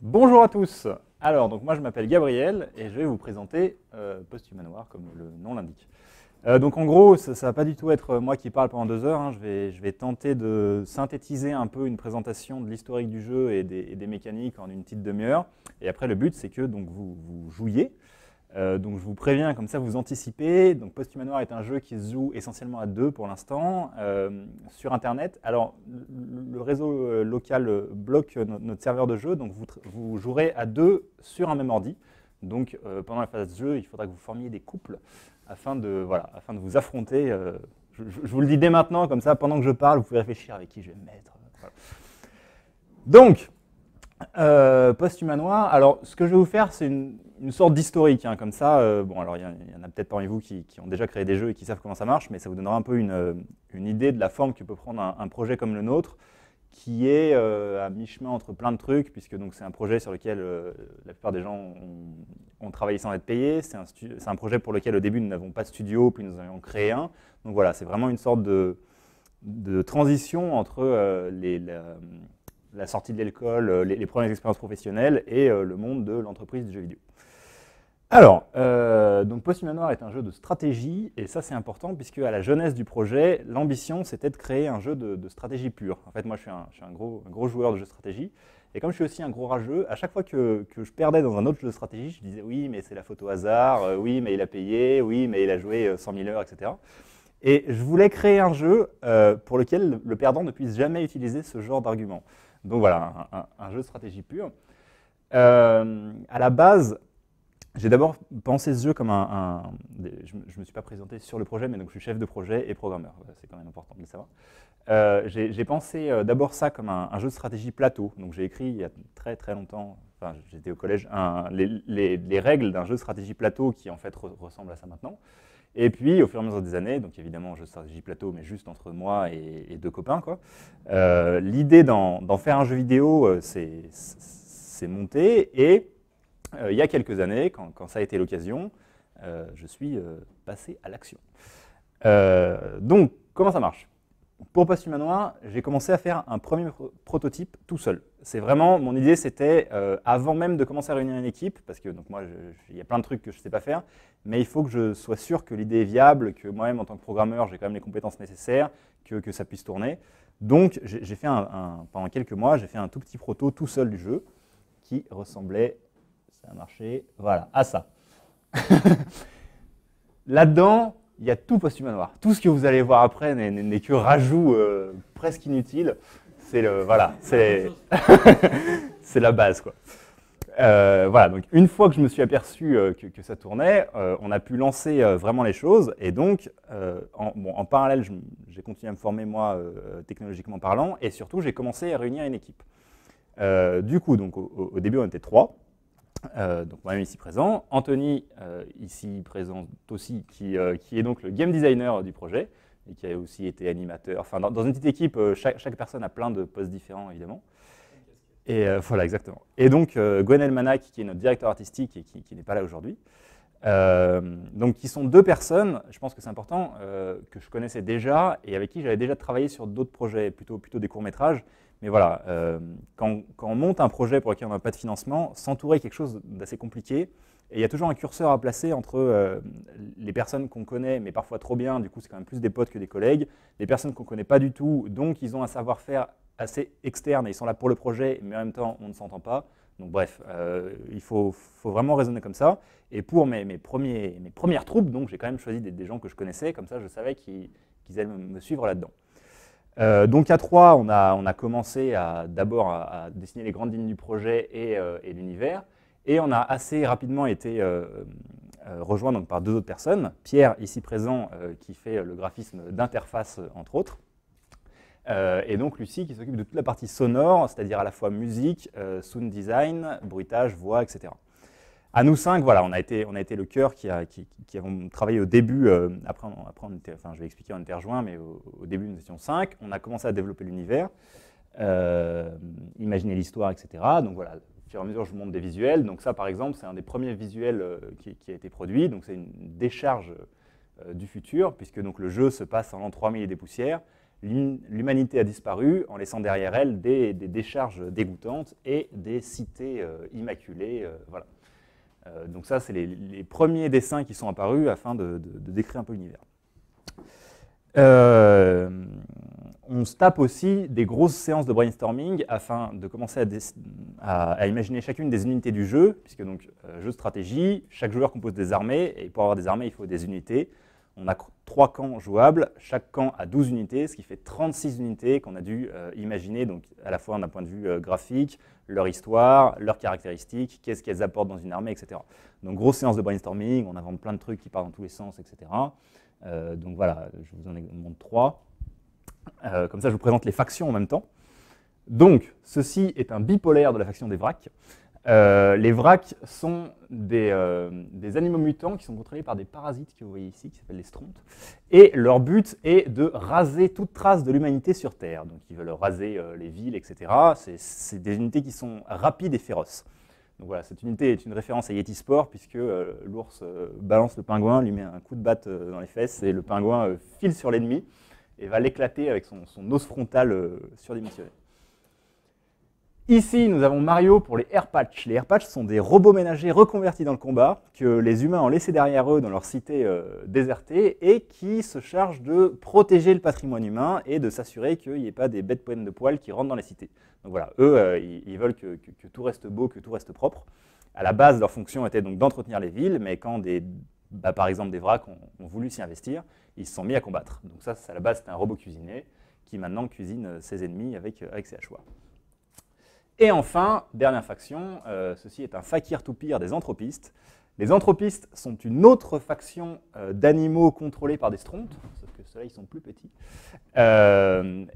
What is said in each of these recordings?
Bonjour à tous. Alors, donc moi je m'appelle Gabriel et je vais vous présenter Posthumanoir comme le nom l'indique. Donc en gros, ça ne va pas du tout être moi qui parle pendant 2 heures. Hein. Je vais tenter de synthétiser un peu une présentation de l'historique du jeu et des mécaniques en une petite demi-heure. Et après, le but, c'est que donc, vous jouiez. Donc je vous préviens, comme ça vous anticipez. Donc Posthumanoir est un jeu qui se joue essentiellement à 2 pour l'instant, sur Internet. Alors le réseau local bloque notre serveur de jeu, donc vous jouerez à 2 sur un même ordi. Donc pendant la phase de jeu, il faudra que vous formiez des couples afin de vous affronter. Je vous le dis dès maintenant, comme ça pendant que je parle, vous pouvez réfléchir avec qui je vais me mettre. Voilà. Donc, Posthumanoir, alors ce que je vais vous faire, c'est une sorte d'historique, hein, comme ça. Bon, alors il y en a peut-être parmi vous qui ont déjà créé des jeux et qui savent comment ça marche, mais ça vous donnera un peu une idée de la forme que peut prendre un projet comme le nôtre, qui est à mi-chemin entre plein de trucs, puisque c'est un projet sur lequel la plupart des gens ont travaillé sans être payés. C'est un projet pour lequel au début nous n'avons pas de studio, puis nous en avons créé un. Donc voilà, c'est vraiment une sorte de transition entre la sortie de l'école, les premières expériences professionnelles et le monde de l'entreprise du jeu vidéo. Alors, donc Posthumanoir est un jeu de stratégie, et ça c'est important, puisque à la jeunesse du projet, l'ambition c'était de créer un jeu de stratégie pure. En fait, moi je suis un gros joueur de jeux de stratégie, et comme je suis aussi un gros rageux, à chaque fois que je perdais dans un autre jeu de stratégie, je disais oui mais c'est la faute au hasard, oui mais il a payé, oui mais il a joué 100 000 heures, etc. Et je voulais créer un jeu pour lequel le perdant ne puisse jamais utiliser ce genre d'argument. Donc voilà, un jeu de stratégie pure. À la base, j'ai d'abord pensé ce jeu comme je ne me suis pas présenté sur le projet, mais donc je suis chef de projet et programmeur. C'est quand même important de le savoir. J'ai pensé d'abord ça comme un jeu de stratégie plateau. Donc j'ai écrit il y a très très longtemps, enfin j'étais au collège, les règles d'un jeu de stratégie plateau qui en fait ressemble à ça maintenant. Et puis, au fur et à mesure des années, donc évidemment, jeu de stratégie plateau, mais juste entre moi et 2 copains, quoi. L'idée d'en faire un jeu vidéo, c'est monté. Et il y a quelques années, quand ça a été l'occasion, je suis passé à l'action. Donc, comment ça marche ? Pour Posthumanoir, j'ai commencé à faire un premier prototype tout seul. C'est vraiment, mon idée c'était, avant même de commencer à réunir une équipe, parce que donc moi, il y a plein de trucs que je ne sais pas faire, mais il faut que je sois sûr que l'idée est viable, que moi-même en tant que programmeur, j'ai quand même les compétences nécessaires, que ça puisse tourner. Donc j'ai fait pendant quelques mois, j'ai fait un tout petit proto tout seul du jeu, qui ressemblait, ça a marché, voilà, à ça. Là-dedans, il y a tout Posthumanoir. Tout ce que vous allez voir après n'est que rajout presque inutile. Voilà, c'est la base, quoi. Voilà, donc une fois que je me suis aperçu que ça tournait, on a pu lancer vraiment les choses. Et donc, en parallèle, j'ai continué à me former, moi, technologiquement parlant. Et surtout, j'ai commencé à réunir une équipe. Du coup, donc, au début, on était 3. Donc moi-même ici présent, Anthony ici présent aussi, qui est donc le game designer du projet et qui a aussi été animateur. Enfin, dans une petite équipe, chaque personne a plein de postes différents, évidemment. Et voilà, exactement. Et donc Gwenel Manac, qui est notre directeur artistique et qui n'est pas là aujourd'hui. Donc qui sont 2 personnes, je pense que c'est important, que je connaissais déjà et avec qui j'avais déjà travaillé sur d'autres projets, plutôt des courts-métrages. Mais voilà, quand on monte un projet pour lequel on n'a pas de financement, s'entourer quelque chose d'assez compliqué. Et il y a toujours un curseur à placer entre les personnes qu'on connaît, mais parfois trop bien, du coup c'est quand même plus des potes que des collègues, les personnes qu'on ne connaît pas du tout, donc ils ont un savoir-faire assez externe et ils sont là pour le projet, mais en même temps on ne s'entend pas. Donc bref, il faut vraiment raisonner comme ça. Et pour mes premières troupes, donc j'ai quand même choisi des gens que je connaissais, comme ça je savais qu'ils allaient me suivre là-dedans. Donc à 3, on a commencé d'abord à dessiner les grandes lignes du projet et l'univers, et on a assez rapidement été rejoint donc, par 2 autres personnes. Pierre, ici présent, qui fait le graphisme d'interface, entre autres, et donc Lucie, qui s'occupe de toute la partie sonore, c'est-à-dire à la fois musique, sound design, bruitage, voix, etc. À nous 5, voilà, on a été le cœur qui avons travaillé au début. Après je vais expliquer, on était rejoints, mais au début, nous étions 5. On a commencé à développer l'univers, imaginer l'histoire, etc. Donc voilà, au fur et à mesure, je vous montre des visuels. Donc ça, par exemple, c'est un des premiers visuels qui a été produit. Donc c'est une décharge du futur, puisque donc, le jeu se passe en l'an 3000 et des poussières. l'humanité a disparu en laissant derrière elle des décharges dégoûtantes et des cités immaculées. Voilà. Donc ça, c'est les premiers dessins qui sont apparus afin de décrire un peu l'univers. On se tape aussi des grosses séances de brainstorming afin de commencer à imaginer chacune des unités du jeu, puisque donc jeu de stratégie, chaque joueur compose des armées, et pour avoir des armées, il faut des unités. On a 3 camps jouables, chaque camp a 12 unités, ce qui fait 36 unités qu'on a dû imaginer, donc à la fois d'un point de vue graphique, leur histoire, leurs caractéristiques, qu'est-ce qu'elles apportent dans une armée, etc. Donc grosse séance de brainstorming, on invente plein de trucs qui partent dans tous les sens, etc. Donc voilà, je vous en montre 3. Comme ça, je vous présente les factions en même temps. Donc, ceci est un bipolaire de la faction des vracs. Les vracs sont des animaux mutants qui sont contrôlés par des parasites que vous voyez ici, qui s'appellent les strontes. Et leur but est de raser toute trace de l'humanité sur Terre. Donc, ils veulent raser les villes, etc. C'est des unités qui sont rapides et féroces. Donc voilà, cette unité est une référence à Yeti Sport, puisque l'ours balance le pingouin, lui met un coup de batte dans les fesses, et le pingouin file sur l'ennemi et va l'éclater avec son os frontal surdimensionné. Ici, nous avons Mario pour les Airpatch. Les Airpatch sont des robots ménagers reconvertis dans le combat, que les humains ont laissés derrière eux dans leur cité désertée, et qui se chargent de protéger le patrimoine humain et de s'assurer qu'il n'y ait pas des bêtes pleines de poils qui rentrent dans les cités. Donc voilà, eux, ils veulent que tout reste beau, que tout reste propre. À la base, leur fonction était donc d'entretenir les villes, mais quand par exemple des vracs ont voulu s'y investir, ils se sont mis à combattre. Donc ça, à la base, c'était un robot cuisinier qui maintenant cuisine ses ennemis avec ses hachoirs. Et enfin, dernière faction, ceci est un fakir toupir des anthropistes. Les anthropistes sont une autre faction d'animaux contrôlés par des strontes, sauf que ceux-là, ils sont plus petits,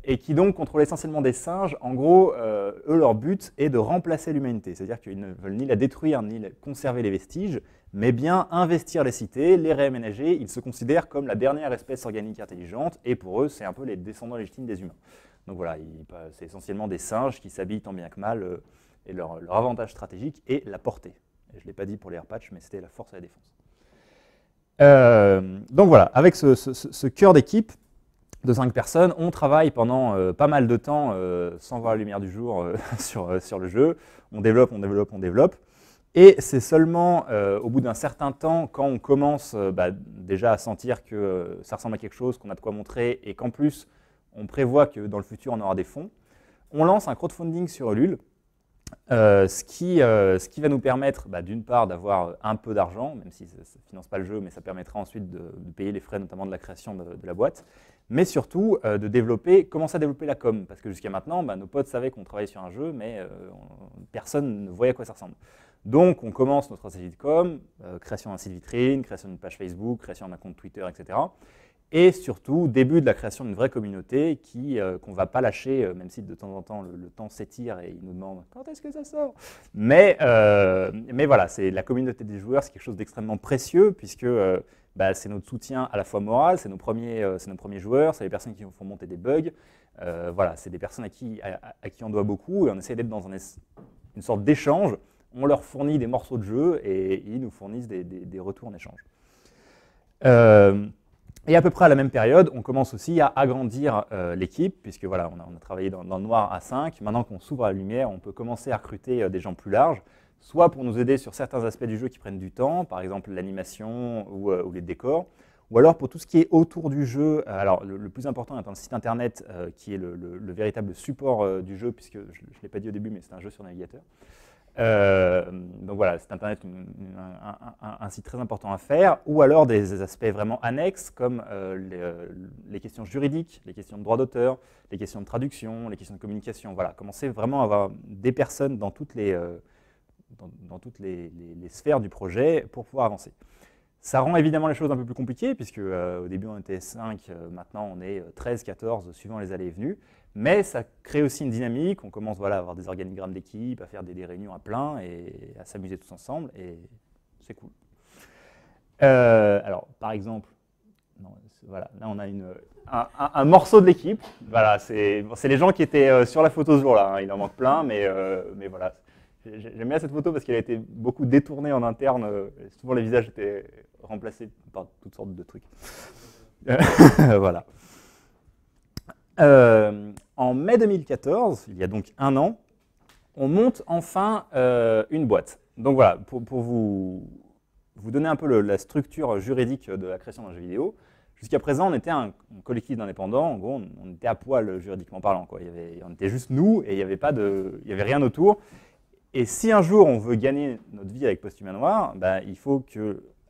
et qui donc contrôlent essentiellement des singes. En gros, eux, leur but est de remplacer l'humanité, c'est-à-dire qu'ils ne veulent ni la détruire, ni conserver les vestiges, mais bien investir les cités, les réaménager. Ils se considèrent comme la dernière espèce organique intelligente, et pour eux, c'est un peu les descendants légitimes des humains. Donc voilà, c'est essentiellement des singes qui s'habillent tant bien que mal, et leur avantage stratégique est la portée. Je ne l'ai pas dit pour les Airpatch, mais c'était la force et la défense. Donc voilà, avec ce cœur d'équipe de 5 personnes, on travaille pendant pas mal de temps sans voir la lumière du jour sur le jeu. On développe, on développe, on développe. Et c'est seulement au bout d'un certain temps, quand on commence déjà à sentir que ça ressemble à quelque chose, qu'on a de quoi montrer, et qu'en plus, on prévoit que dans le futur, on aura des fonds, on lance un crowdfunding sur Ulule, ce qui va nous permettre d'une part d'avoir un peu d'argent, même si ça ne finance pas le jeu, mais ça permettra ensuite de payer les frais notamment de la création de la boîte, mais surtout de commencer à développer la com, parce que jusqu'à maintenant, nos potes savaient qu'on travaillait sur un jeu, mais personne ne voyait à quoi ça ressemble. Donc on commence notre stratégie de com, création d'un site vitrine, création d'une page Facebook, création d'un compte Twitter, etc. Et surtout, début de la création d'une vraie communauté qu'on ne va pas lâcher, même si de temps en temps le temps s'étire et il nous demande quand est-ce que ça sort. Mais voilà, la communauté des joueurs, c'est quelque chose d'extrêmement précieux, puisque c'est notre soutien à la fois moral, c'est nos premiers joueurs, c'est les personnes qui nous font monter des bugs. Voilà, c'est des personnes à qui on doit beaucoup, et on essaie d'être dans une sorte d'échange. On leur fournit des morceaux de jeu et ils nous fournissent des retours en échange. Et à peu près à la même période, on commence aussi à agrandir l'équipe, puisque voilà, on a travaillé dans le noir à 5. Maintenant qu'on s'ouvre à la lumière, on peut commencer à recruter des gens plus larges, soit pour nous aider sur certains aspects du jeu qui prennent du temps, par exemple l'animation ou les décors, ou alors pour tout ce qui est autour du jeu. Alors le plus important étant le site internet, qui est le véritable support du jeu, puisque je ne l'ai pas dit au début, mais c'est un jeu sur navigateur. Donc voilà, c'est Internet, un site très important à faire, ou alors des aspects vraiment annexes comme les questions juridiques, les questions de droit d'auteur, les questions de traduction, les questions de communication. Voilà, commencer vraiment à avoir des personnes dans toutes les sphères du projet pour pouvoir avancer. Ça rend évidemment les choses un peu plus compliquées, puisque au début on était 5, maintenant on est 13, 14, suivant les allées et venues. Mais ça crée aussi une dynamique, on commence à avoir des organigrammes d'équipe, à faire des réunions à plein et à s'amuser tous ensemble, et c'est cool. Alors, par exemple, voilà, là on a un morceau de l'équipe. Voilà, c'est les gens qui étaient sur la photo ce jour-là, hein, il en manque plein, mais voilà. J'aime bien cette photo parce qu'elle a été beaucoup détournée en interne, souvent les visages étaient remplacés par toutes sortes de trucs. Voilà. En mai 2014, il y a donc un an, on monte enfin une boîte. Donc voilà, pour vous donner un peu la structure juridique de la création d'un jeu vidéo, jusqu'à présent, on était un collectif d'indépendants. En gros, on était à poil juridiquement parlant, quoi. On était juste nous et il n'y avait rien autour. Et si un jour on veut gagner notre vie avec Posthumanoir, bah, il faut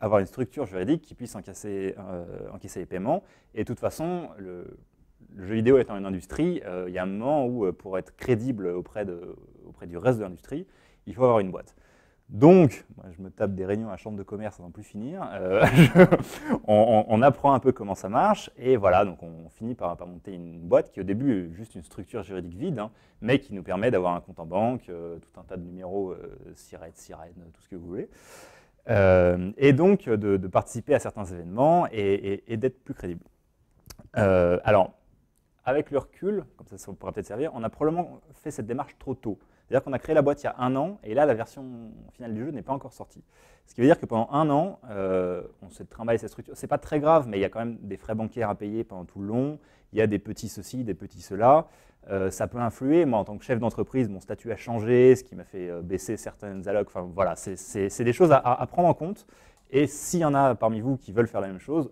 avoir une structure juridique qui puisse encaisser les paiements. Et de toute façon, le jeu vidéo étant une industrie, il y a un moment où, pour être crédible auprès du reste de l'industrie, il faut avoir une boîte. Donc, moi, je me tape des réunions à la chambre de commerce sans plus finir. On apprend un peu comment ça marche, et voilà, donc on finit par monter une boîte qui au début est juste une structure juridique vide, hein, mais qui nous permet d'avoir un compte en banque, tout un tas de numéros, SIRET, SIREN, tout ce que vous voulez, et donc de participer à certains événements et d'être plus crédible. Alors, avec le recul, comme ça pourra peut-être servir, on a probablement fait cette démarche trop tôt. C'est-à-dire qu'on a créé la boîte il y a un an, et là, la version finale du jeu n'est pas encore sortie. Ce qui veut dire que pendant un an, on s'est trimballé cette structure. C'est pas très grave, mais il y a quand même des frais bancaires à payer pendant tout le long. Il y a des petits ceci, des petits cela. Ça peut influer. Moi, en tant que chef d'entreprise, mon statut a changé, ce qui m'a fait baisser certaines allocs. Enfin, voilà, c'est des choses à prendre en compte. Et s'il y en a parmi vous qui veulent faire la même chose,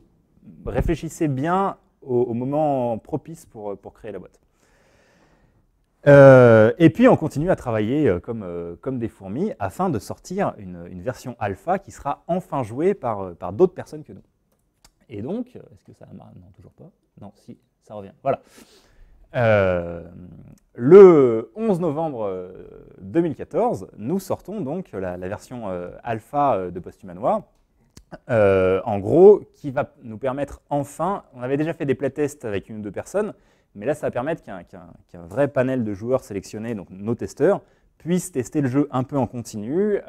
réfléchissez bien au moment propice pour créer la boîte. Et puis on continue à travailler comme des fourmis afin de sortir une version alpha qui sera enfin jouée par d'autres personnes que nous. Et donc, est-ce que ça marche? Non, toujours pas. Non, si, ça revient. Voilà. Le 11 novembre 2014, nous sortons donc la version alpha de Posthumanoir. En gros, qui va nous permettre enfin, on avait déjà fait des playtests avec une ou deux personnes, mais là, ça va permettre qu'un vrai panel de joueurs sélectionnés, donc nos testeurs, puissent tester le jeu un peu en continu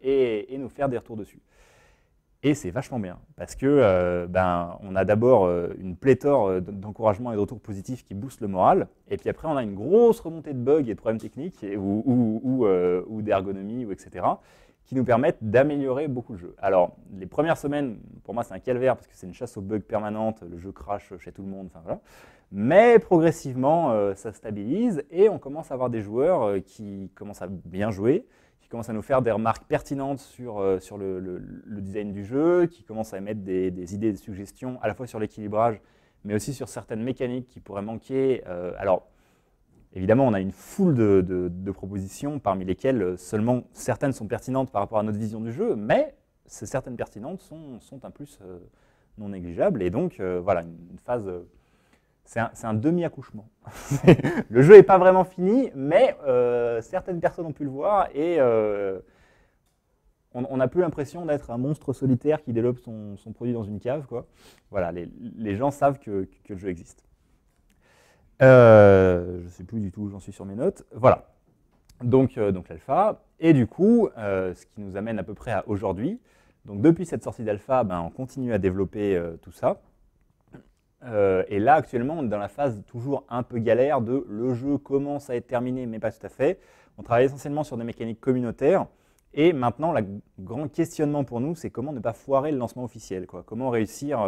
et nous faire des retours dessus. Et c'est vachement bien, parce que on a d'abord une pléthore d'encouragements et de retours positifs qui boostent le moral, et puis après, on a une grosse remontée de bugs et de problèmes techniques, ou d'ergonomie, etc., qui nous permettent d'améliorer beaucoup le jeu. Alors, les premières semaines, pour moi, c'est un calvaire, parce que c'est une chasse aux bugs permanente, le jeu crash chez tout le monde, enfin voilà. Mais progressivement, ça stabilise, et on commence à avoir des joueurs qui commencent à bien jouer, qui commencent à nous faire des remarques pertinentes sur le design du jeu, qui commencent à émettre des idées, des suggestions, à la fois sur l'équilibrage, mais aussi sur certaines mécaniques qui pourraient manquer. Alors, évidemment, on a une foule de propositions, parmi lesquelles seulement certaines sont pertinentes par rapport à notre vision du jeu, mais ces certaines pertinentes sont un plus non négligeable, et donc voilà, une phase... c'est un demi-accouchement. Le jeu n'est pas vraiment fini, mais certaines personnes ont pu le voir, et on n'a plus l'impression d'être un monstre solitaire qui développe son produit dans une cave, quoi. Voilà, les gens savent que le jeu existe. Je ne sais plus du tout où j'en suis sur mes notes. Voilà, donc l'alpha, et du coup, ce qui nous amène à peu près à aujourd'hui. Donc depuis cette sortie d'alpha, on continue à développer tout ça. Et là, actuellement, on est dans la phase toujours un peu galère de le jeu commence à être terminé, mais pas tout à fait. On travaille essentiellement sur des mécaniques communautaires. Et maintenant, le grand questionnement pour nous, c'est comment ne pas foirer le lancement officiel, quoi. Comment réussir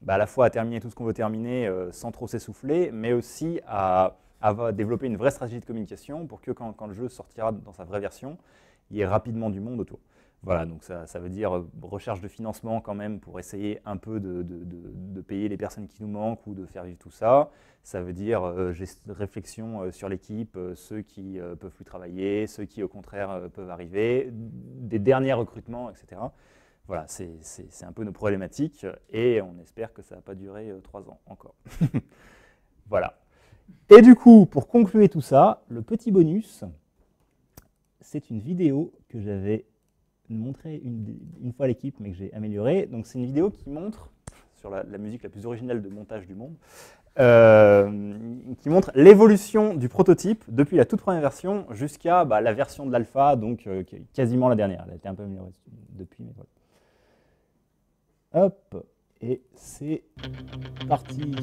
à la fois à terminer tout ce qu'on veut terminer sans trop s'essouffler, mais aussi à développer une vraie stratégie de communication pour que quand le jeu sortira dans sa vraie version, il y ait rapidement du monde autour. Voilà, donc ça veut dire recherche de financement quand même pour essayer un peu de payer les personnes qui nous manquent ou de faire vivre tout ça. Ça veut dire réflexion sur l'équipe, ceux qui peuvent plus travailler, ceux qui au contraire peuvent arriver, des derniers recrutements, etc. Voilà, c'est un peu nos problématiques, et on espère que ça ne va pas durer 3 ans encore. Voilà. Et du coup, pour conclure tout ça, le petit bonus, c'est une vidéo que j'avais montré une fois à l'équipe, mais que j'ai améliorée. Donc c'est une vidéo qui montre, sur la musique la plus originale de montage du monde, qui montre l'évolution du prototype depuis la toute première version jusqu'à la version de l'alpha, donc quasiment la dernière. Elle a été un peu améliorée depuis, mais voilà. Hop, et c'est parti.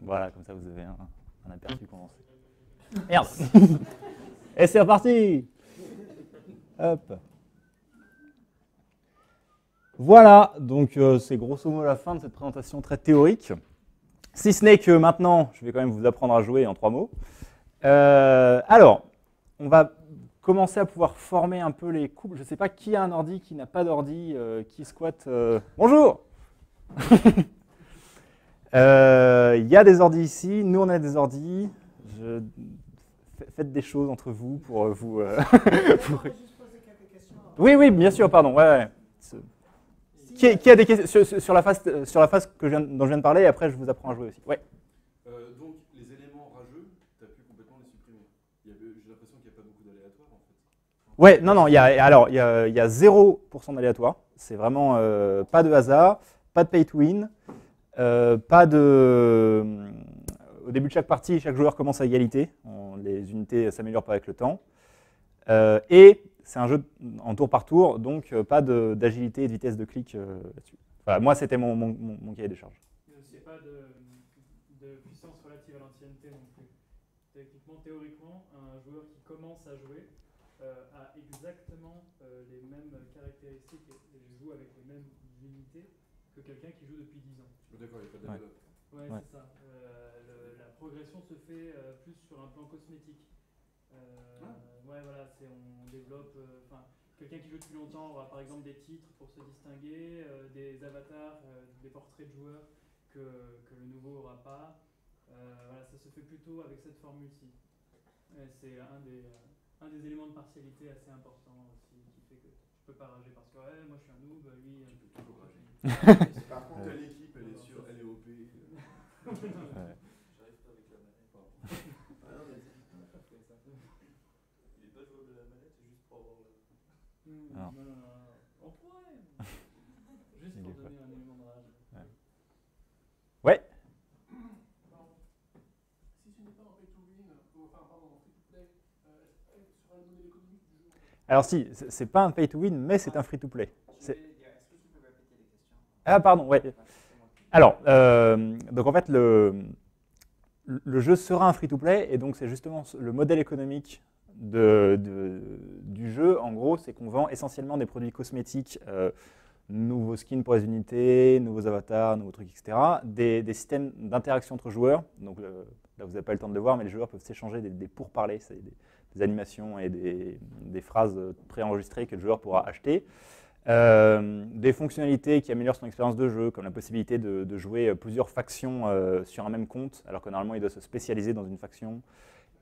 Voilà, comme ça vous avez un aperçu condensé. Merde. Et c'est reparti. Hop. Voilà, donc c'est grosso modo la fin de cette présentation très théorique. Si ce n'est que maintenant, je vais quand même vous apprendre à jouer en 3 mots. Alors, on va commencer à pouvoir former un peu les couples. Je ne sais pas qui a un ordi, qui n'a pas d'ordi, qui squatte. Bonjour. Il y a des ordis ici, nous on a des ordis. Faites des choses entre vous pour vous... pour... Oui, oui, bien sûr, pardon. Ouais. Qui a des questions sur la phase dont je viens de parler, et après je vous apprends à jouer aussi. Ouais. Donc les éléments rageux, tu as pu complètement les supprimer. J'ai l'impression qu'il n'y a pas beaucoup d'aléatoires en fait. Ouais, non, il y a 0% d'aléatoire. C'est vraiment pas de hasard, pas de pay to win, pas de... Au début de chaque partie, chaque joueur commence à égalité. Les unités s'améliorent pas avec le temps. Et c'est un jeu en tour par tour, donc pas d'agilité et de vitesse de clic là-dessus. Voilà, moi, c'était mon cahier des charges. Il n'y a aussi pas de puissance relative à l'ancienneté non plus. Techniquement, théoriquement, un joueur qui commence à jouer a exactement les mêmes caractéristiques et joue avec les mêmes unités que quelqu'un qui joue depuis 10 ans. D'accord, il n'y a pas de Ouais, c'est ça. La progression se fait plus sur un plan cosmétique. Ouais, voilà, on développe. Quelqu'un qui joue depuis longtemps aura par exemple des titres pour se distinguer, des avatars, des portraits de joueurs que le nouveau n'aura pas. Voilà, ça se fait plutôt avec cette formule-ci. C'est un des éléments de partialité assez important aussi, qui fait que je peux pas rager parce que ouais, moi je suis un noob, lui. Tu peux toujours rager. Par contre, telle équipe, elle est OP. J'arrive pas avec la manette. Ah non, mais il est pas jouable à la manette, c'est juste pour avoir le. Non. On pourrait. Juste pour donner un élément de rage. Ouais. Si ce n'est pas en pay to win, pardon, en free to play, sur le modèle économique du jeu. Alors si, c'est pas un pay to win, mais c'est un free to play. Est-ce que tu peux répéter les questions? Ah pardon, ouais. Alors, donc en fait, le jeu sera un free to play, et donc c'est justement le modèle économique du jeu. En gros, c'est qu'on vend essentiellement des produits cosmétiques, nouveaux skins pour les unités, nouveaux avatars, nouveaux trucs, etc. Des systèmes d'interaction entre joueurs. Donc là, vous n'avez pas eu le temps de le voir, mais les joueurs peuvent s'échanger des pourparlers, c'est des animations et des phrases préenregistrées que le joueur pourra acheter. Des fonctionnalités qui améliorent son expérience de jeu, comme la possibilité de jouer plusieurs factions sur un même compte, alors que normalement il doit se spécialiser dans une faction.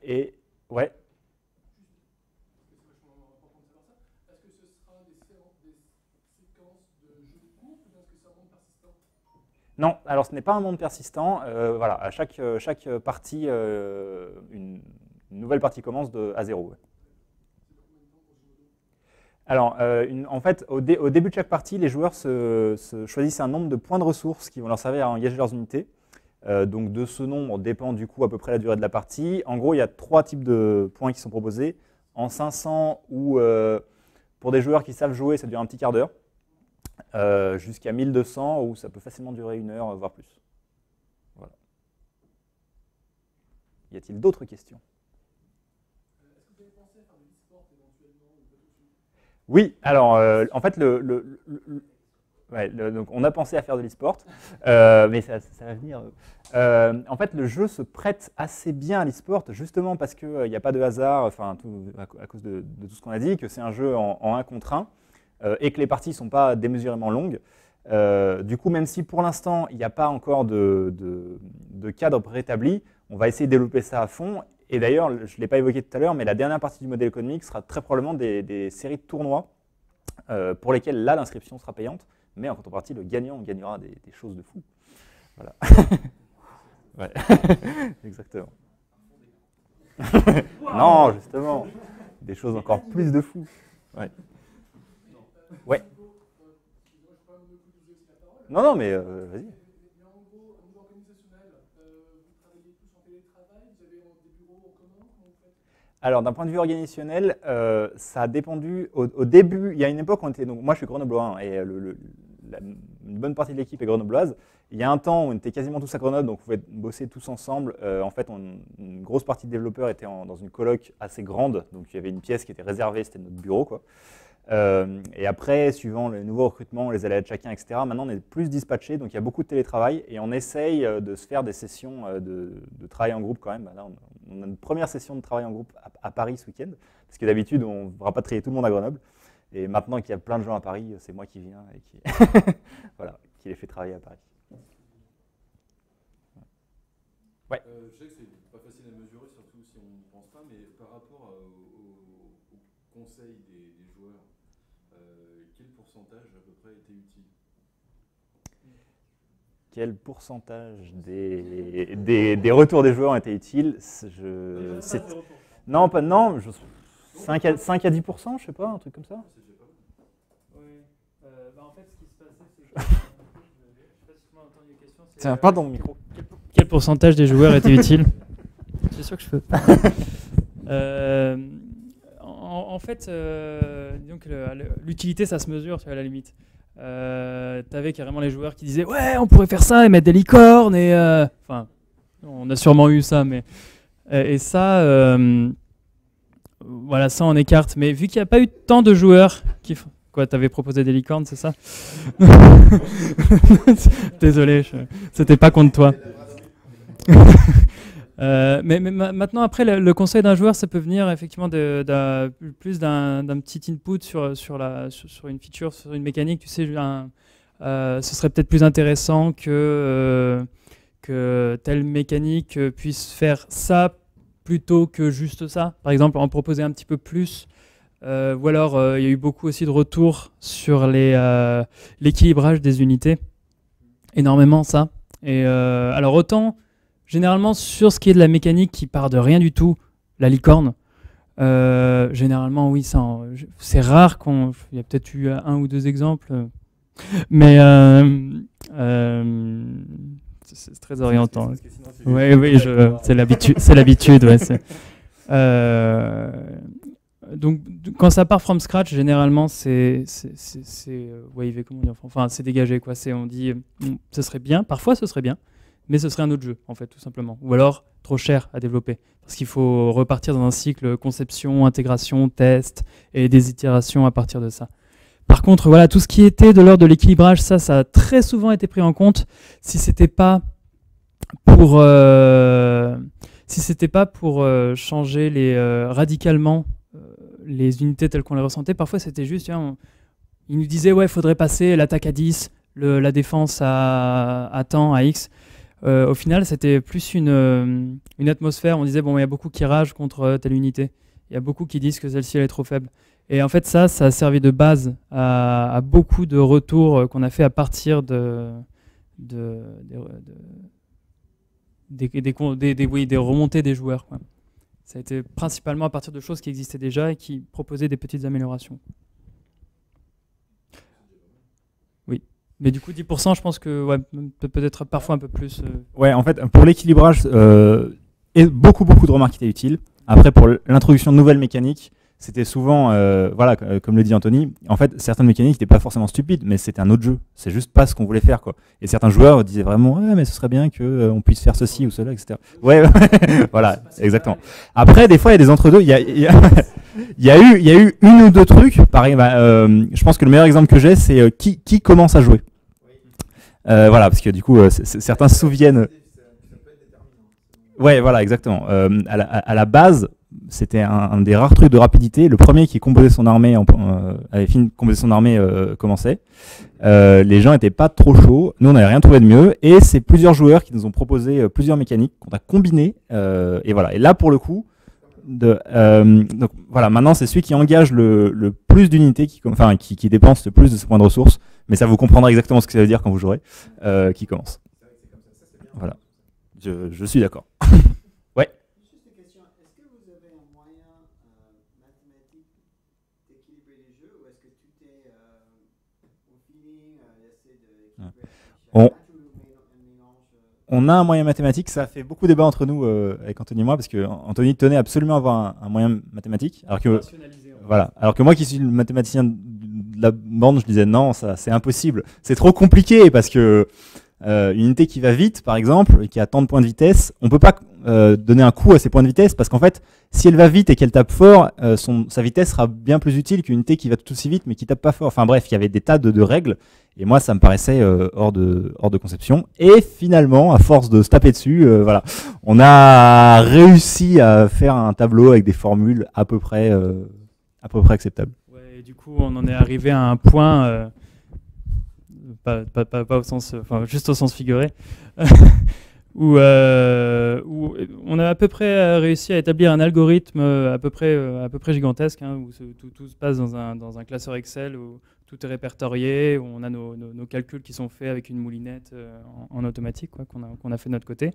Et ouais. Est-ce que ce sera des séquences de jeux de course ou est-ce que c'est un monde persistant? Non, alors ce n'est pas un monde persistant. Voilà, à chaque partie, une nouvelle partie commence à 0. Ouais. Alors, en fait, au début de chaque partie, les joueurs choisissent un nombre de points de ressources qui vont leur servir à engager leurs unités. Donc de ce nombre dépend du coup à peu près la durée de la partie. En gros, il y a 3 types de points qui sont proposés. En 500, ou pour des joueurs qui savent jouer, ça dure un petit quart d'heure. Jusqu'à 1200, où ça peut facilement durer 1 heure, voire plus. Voilà. Y a-t-il d'autres questions? Est-ce que vous avez pensé à faire de l'e-sport éventuellement ou pas tout de suite? Oui, alors en fait, donc on a pensé à faire de l'e-sport, mais ça va venir. En fait, le jeu se prête assez bien à l'e-sport, justement parce qu'il n'y a pas de hasard, enfin, à cause de tout ce qu'on a dit, que c'est un jeu en 1 contre 1, et que les parties ne sont pas démesurément longues. Du coup, même si pour l'instant, il n'y a pas encore de cadre préétabli, on va essayer de développer ça à fond. Et d'ailleurs, je ne l'ai pas évoqué tout à l'heure, mais la dernière partie du modèle économique sera très probablement des séries de tournois pour lesquels là, l'inscription sera payante. Mais en contrepartie, le gagnant gagnera des choses de fou. Voilà. Ouais. Exactement. Non, justement. Des choses encore plus de fou. Ouais. Ouais. Non, non, mais vas-y. Mais en gros, au niveau organisationnel, vous travaillez tous en télétravail, vous avez des bureaux en commun, comment vous faites? Alors, d'un point de vue organisationnel, ça a dépendu. Au début, il y a une époque où on était. Donc, moi, je suis grenoblois, hein, et une bonne partie de l'équipe est grenobloise. il y a un temps où on était quasiment tous à Grenoble, donc on pouvait bosser tous ensemble. En fait, une grosse partie de développeurs était dans une coloc assez grande, donc il y avait une pièce qui était réservée, c'était notre bureau, quoi. Et après, suivant les nouveaux recrutements, les aléas de chacun, etc., maintenant on est plus dispatchés, donc il y a beaucoup de télétravail et on essaye de se faire des sessions de travail en groupe quand même. Là, on a une première session de travail en groupe à Paris ce week-end, parce que d'habitude on rapatrie tout le monde à Grenoble. Et maintenant qu'il y a plein de gens à Paris, c'est moi qui viens et qui, voilà, qui les fait travailler à Paris. Ouais. Je sais que c'est pas facile à mesurer, surtout si on n'y pense pas, mais par rapport au conseil des joueurs, quel pourcentage à peu près était utile? Quel pourcentage des retours des joueurs ont été utiles? Non, pas, non, 5 à 10%, je sais pas, un truc comme ça. Oui. En fait, ce qui se passait, c'est que. Je sais pas si tu m'as entendu la question. Tiens, pas dans mon micro. Quel pourcentage des joueurs étaient utiles? C'est sûr que je peux. En fait, donc l'utilité, ça se mesure, tu vois, à la limite. T'avais carrément les joueurs qui disaient ouais, on pourrait faire ça et mettre des licornes et enfin, on a sûrement eu ça, mais et ça, voilà, ça on écarte. Mais vu qu'il n'y a pas eu tant de joueurs qui quoi, t'avais proposé des licornes, c'est ça? Désolé, c'était pas contre toi. Mais maintenant, après, le conseil d'un joueur, ça peut venir effectivement plus d'un petit input sur une feature, sur une mécanique. Tu sais, ce serait peut-être plus intéressant que telle mécanique puisse faire ça plutôt que juste ça. Par exemple, en proposer un petit peu plus. Ou alors, il y a eu beaucoup aussi de retours sur l'équilibrage des unités. Énormément, ça. Et alors, autant... Généralement, sur ce qui est de la mécanique qui part de rien du tout, la licorne, généralement, oui, c'est rare il y a peut-être eu un ou deux exemples, mais c'est très orientant. Oui, c'est l'habitude. Ouais, donc, quand ça part from scratch, généralement, c'est wave, comment dire, enfin, c'est dégagé, quoi. On dit, ce serait bien, parfois ce serait bien, mais ce serait un autre jeu, en fait, tout simplement. Ou alors, trop cher à développer. Parce qu'il faut repartir dans un cycle conception, intégration, test, et des itérations à partir de ça. Par contre, voilà, tout ce qui était de l'ordre de l'équilibrage, ça a très souvent été pris en compte. Si c'était pas pour changer radicalement les unités telles qu'on les ressentait, parfois c'était juste, ils nous disaient, ouais, il faudrait passer l'attaque à 10, la défense à temps, à X. Au final, c'était plus une atmosphère. On disait, bon, il y a beaucoup qui ragent contre telle unité. Il y a beaucoup qui disent que celle-ci elle est trop faible. Et en fait, ça a servi de base à beaucoup de retours qu'on a fait à partir des remontées des joueurs, quoi. Ça a été principalement à partir de choses qui existaient déjà et qui proposaient des petites améliorations. Mais du coup, 10%, je pense que ouais, peut-être parfois un peu plus. Ouais, en fait, pour l'équilibrage, beaucoup de remarques étaient utiles. Après, pour l'introduction de nouvelles mécaniques, c'était souvent, voilà, comme le dit Anthony, en fait, certaines mécaniques n'étaient pas forcément stupides, mais c'était un autre jeu. C'est juste pas ce qu'on voulait faire, quoi. Et certains joueurs disaient vraiment, ouais, mais ce serait bien qu'on puisse faire ceci ou cela, etc. Ouais, voilà, exactement. Après, des fois, il y a des entre-deux. Il y a eu une ou deux trucs. Pareil, je pense que le meilleur exemple que j'ai, c'est qui commence à jouer. Voilà, parce que du coup, certains se souviennent. Ouais, voilà, exactement. À la base, c'était un des rares trucs de rapidité. Le premier qui composait son armée, avait fini de composer son armée, commençait. Les gens n'étaient pas trop chauds. Nous, on n'avait rien trouvé de mieux. Et c'est plusieurs joueurs qui nous ont proposé plusieurs mécaniques qu'on a combinées. Et voilà. Et là, pour le coup, donc voilà, maintenant, c'est celui qui engage le plus d'unités, qui dépense le plus de ses points de ressources. Mais ça, vous comprendrez exactement ce que ça veut dire quand vous jouerez, qui commence. Voilà. Je suis d'accord. Ouais. Juste une question. Est-ce que vous avez un moyen mathématique d'équilibrer les jeux ou est-ce que tout est au feeling, essayer d'équilibrer On a un moyen mathématique, ça fait beaucoup débat entre nous avec Anthony et moi, parce que Anthony tenait absolument à avoir un moyen mathématique, alors que moi qui suis le mathématicien de la bande, je disais non, ça c'est impossible, c'est trop compliqué parce que Une unité qui va vite, par exemple, et qui a tant de points de vitesse, on ne peut pas donner un coup à ses points de vitesse, parce qu'en fait, si elle va vite et qu'elle tape fort, sa vitesse sera bien plus utile qu'une unité qui va tout aussi vite, mais qui tape pas fort. Enfin bref, il y avait des tas de règles, et moi, ça me paraissait hors de conception. Et finalement, à force de se taper dessus, voilà, on a réussi à faire un tableau avec des formules à peu près acceptables. Ouais, et du coup, on en est arrivé à un point... pas au sens, enfin juste au sens figuré, où on a à peu près réussi à établir un algorithme à peu près gigantesque, hein, où tout se passe dans un classeur Excel où tout est répertorié, où on a nos calculs qui sont faits avec une moulinette en automatique, quoi, qu'on a fait de notre côté.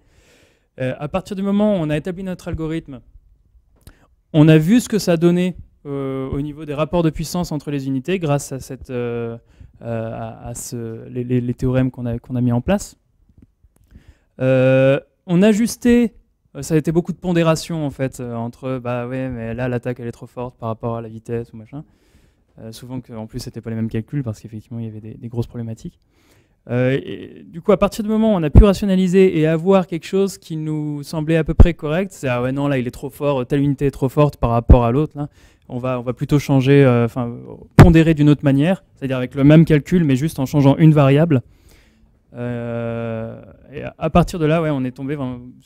À partir du moment où on a établi notre algorithme, on a vu ce que ça donnait au niveau des rapports de puissance entre les unités grâce à cette les théorèmes qu'on a mis en place. On a ajusté, ça a été beaucoup de pondération en fait, entre bah ouais mais là l'attaque elle est trop forte par rapport à la vitesse ou machin. Souvent qu'en plus c'était pas les mêmes calculs parce qu'effectivement il y avait des grosses problématiques. Et du coup à partir du moment où on a pu rationaliser et avoir quelque chose qui nous semblait à peu près correct, c'est ah ouais non là il est trop fort, telle unité est trop forte par rapport à l'autre là. On va plutôt changer, pondérer d'une autre manière, c'est-à-dire avec le même calcul, mais juste en changeant une variable. Et à partir de là, ouais, on est tombé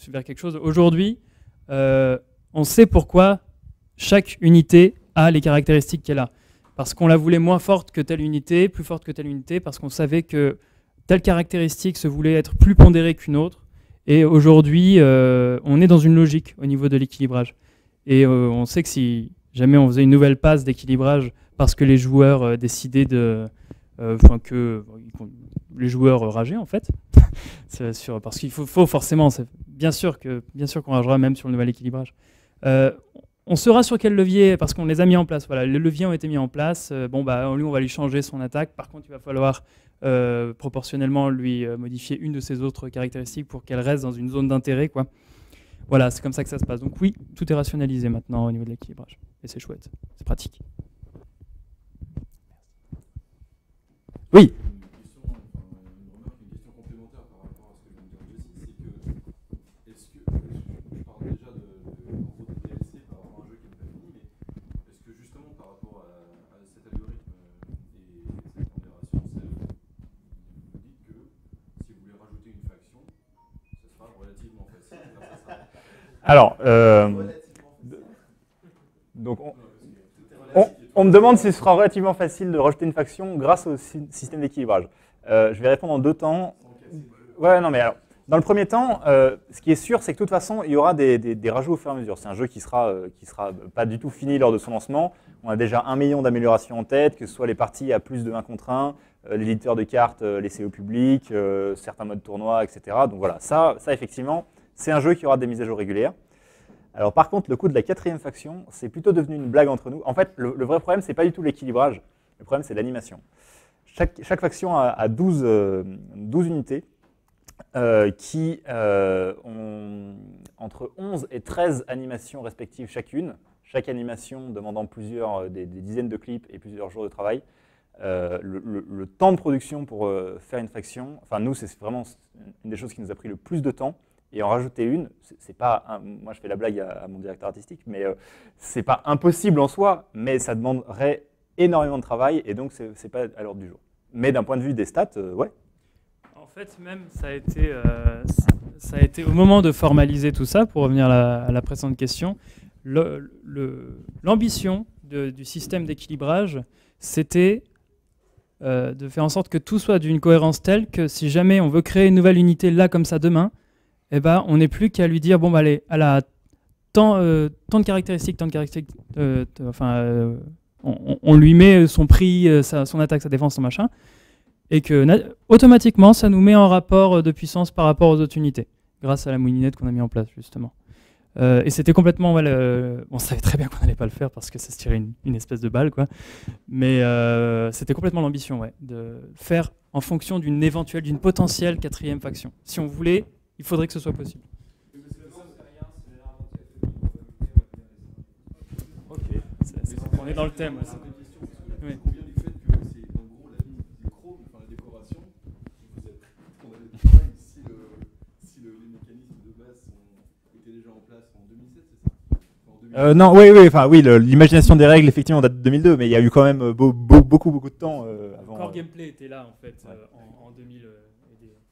vers quelque chose. Aujourd'hui, on sait pourquoi chaque unité a les caractéristiques qu'elle a. Parce qu'on la voulait moins forte que telle unité, plus forte que telle unité, parce qu'on savait que telle caractéristique se voulait être plus pondérée qu'une autre. Et aujourd'hui, on est dans une logique au niveau de l'équilibrage. Et on sait que si jamais on faisait une nouvelle passe d'équilibrage parce que les joueurs décidaient que les joueurs rageaient en fait, parce qu'il faut forcément, bien sûr qu'on ragera même sur le nouvel équilibrage. On saura sur quel levier, parce qu'on les a mis en place. Voilà, les leviers ont été mis en place. Bon bah lui on va lui changer son attaque. Par contre il va falloir proportionnellement lui modifier une de ses autres caractéristiques pour qu'elle reste dans une zone d'intérêt, quoi. Voilà, c'est comme ça que ça se passe. Donc oui, tout est rationalisé maintenant au niveau de l'équilibrage. Et c'est chouette, c'est pratique. Oui. Une question complémentaire par rapport à ce que vient de dire Jessie, c'est que, est-ce que, je parle déjà de DLC par rapport à un jeu qui n'est pas fini, mais est-ce que justement par rapport à cet algorithme et cette pondération, vous dites que si vous voulez rajouter une faction, ce sera relativement facile grâce à ça. Alors, donc on me demande si ce sera relativement facile de rajouter une faction grâce au système d'équilibrage. Je vais répondre en deux temps. Ouais, non, mais alors, dans le premier temps, ce qui est sûr, c'est que de toute façon, il y aura des rajouts au fur et à mesure. C'est un jeu qui sera pas du tout fini lors de son lancement. On a déjà 1 million d'améliorations en tête, que ce soit les parties à plus de 1 contre 1, l'éditeur de cartes laissé au public, certains modes tournoi, etc. Donc voilà, ça effectivement, c'est un jeu qui aura des mises à jour régulières. Alors par contre, le coup de la 4e faction, c'est plutôt devenu une blague entre nous. En fait, le vrai problème, c'est pas du tout l'équilibrage. Le problème, c'est l'animation. Chaque faction a 12 unités qui ont entre 11 et 13 animations respectives chacune. Chaque animation demandant des dizaines de clips et plusieurs jours de travail. Le temps de production pour faire une faction, enfin nous, c'est vraiment une des choses qui nous a pris le plus de temps. Et en rajouter une, c'est pas moi je fais la blague à mon directeur artistique, mais c'est pas impossible en soi, mais ça demanderait énormément de travail et donc c'est pas à l'ordre du jour. Mais d'un point de vue des stats, ouais. En fait, même ça a été au moment de formaliser tout ça, pour revenir à la précédente question, l'ambition du système d'équilibrage, c'était de faire en sorte que tout soit d'une cohérence telle que si jamais on veut créer une nouvelle unité là comme ça demain, eh ben, on n'est plus qu'à lui dire, bon, bah, allez, elle a tant de caractéristiques, on lui met son prix, son attaque, sa défense, son machin, et que automatiquement, ça nous met en rapport de puissance par rapport aux autres unités, grâce à la moulinette qu'on a mis en place, justement. Et c'était complètement... on savait très bien qu'on n'allait pas le faire parce que ça se tirait une espèce de balle, quoi. Mais c'était complètement l'ambition, ouais, de faire en fonction d'une potentielle 4e faction. Si on voulait, il faudrait que ce soit possible. Ok, on est dans le thème. Oui. Combien du fait que c'est en gros le chrome, enfin la décoration, vous êtes Non, oui, enfin oui, l'imagination des règles effectivement date de 2002, mais il y a eu quand même beaucoup de temps avant. Core gameplay était là en fait Ouais. en 2000,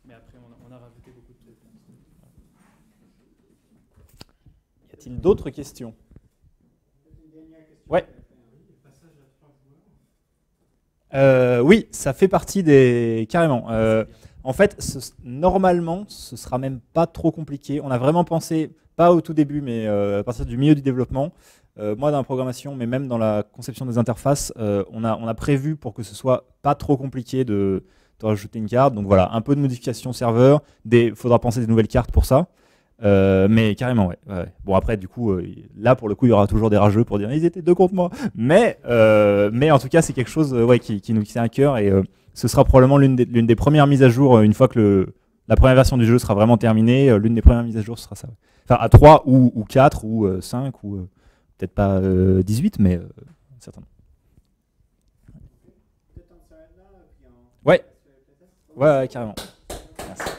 mais après on a rajouté beaucoup de trucs. Y a-t-il d'autres questions? Ouais. Oui, ça fait partie des carrément. En fait, normalement, ce sera même pas trop compliqué. On a vraiment pensé, pas au tout début, mais à partir du milieu du développement. Moi, dans la programmation, mais même dans la conception des interfaces, on a prévu pour que ce soit pas trop compliqué de rajouter une carte. Donc voilà, un peu de modification serveur. Faudra penser des nouvelles cartes pour ça. Mais carrément, ouais. Bon, après, du coup, là, pour le coup, il y aura toujours des rageux pour dire ils étaient deux contre moi. Mais en tout cas, c'est quelque chose qui nous tient à cœur et ce sera probablement l'une des premières mises à jour une fois que la première version du jeu sera vraiment terminée. L'une des premières mises à jour sera ça. Enfin, à 3 ou 4 ou 5 ou peut-être pas 18, mais certainement. Ouais, carrément. Merci.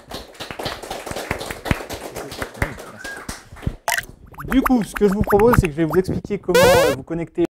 Du coup, ce que je vous propose, c'est que je vais vous expliquer comment vous connecter